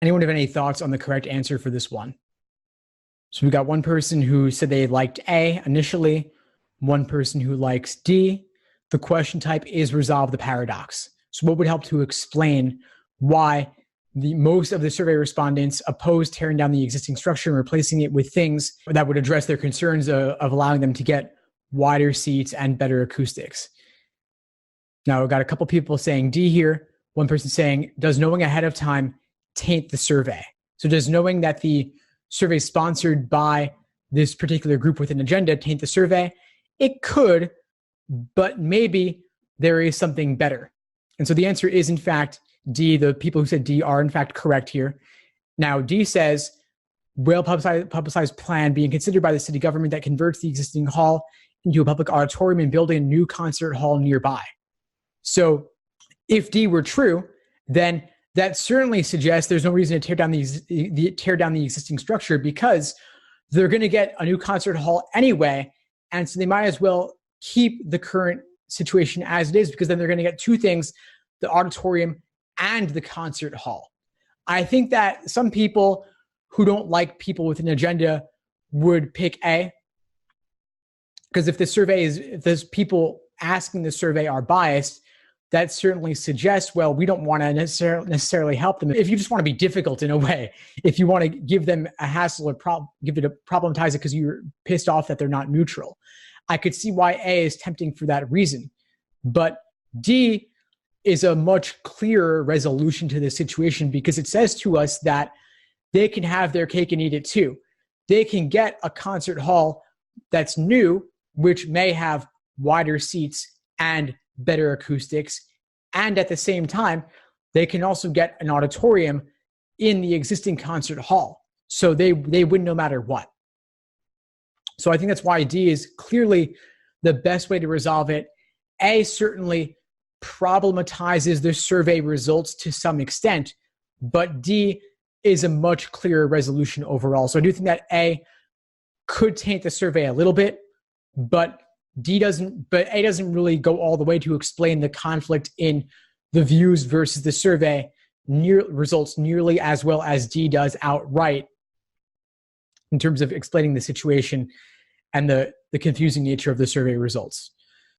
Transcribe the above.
Anyone have any thoughts on the correct answer for this one? So we got one person who said they liked A initially, one person who likes D. The question type is resolve the paradox. So what would help to explain why most of the survey respondents oppose tearing down the existing structure and replacing it with things that would address their concerns of allowing them to get wider seats and better acoustics? Now, we've got a couple people saying D here. One person saying, does knowing ahead of time taint the survey? So does knowing that the survey sponsored by this particular group with an agenda taint the survey? It could, but maybe there is something better. And so the answer is, in fact, D. The people who said D are, in fact, correct here. Now, D says, well-publicized plan being considered by the city government that converts the existing hall into a public auditorium and building a new concert hall nearby. So if D were true, then that certainly suggests there's no reason to tear down the existing structure, because they're going to get a new concert hall anyway. And so they might as well keep the current situation as it is, because then they're going to get two things, the auditorium and the concert hall. I think that some people who don't like people with an agenda would pick A, because if there's people asking the survey are biased, that certainly suggests, well, we don't want to necessarily help them. If you just want to be difficult in a way, if you want to give them a hassle or problematize it because you're pissed off that they're not neutral, I could see why A is tempting for that reason. But D is a much clearer resolution to the situation, because it says to us that they can have their cake and eat it too. They can get a concert hall that's new, which may have wider seats and better acoustics, and at the same time, they can also get an auditorium in the existing concert hall. So they win no matter what. So I think that's why D is clearly the best way to resolve it. A certainly problematizes the survey results to some extent, but D is a much clearer resolution overall. So I do think that A could taint the survey a little bit, but A doesn't really go all the way to explain the conflict in the views versus the survey results nearly as well as D does outright in terms of explaining the situation and the confusing nature of the survey results.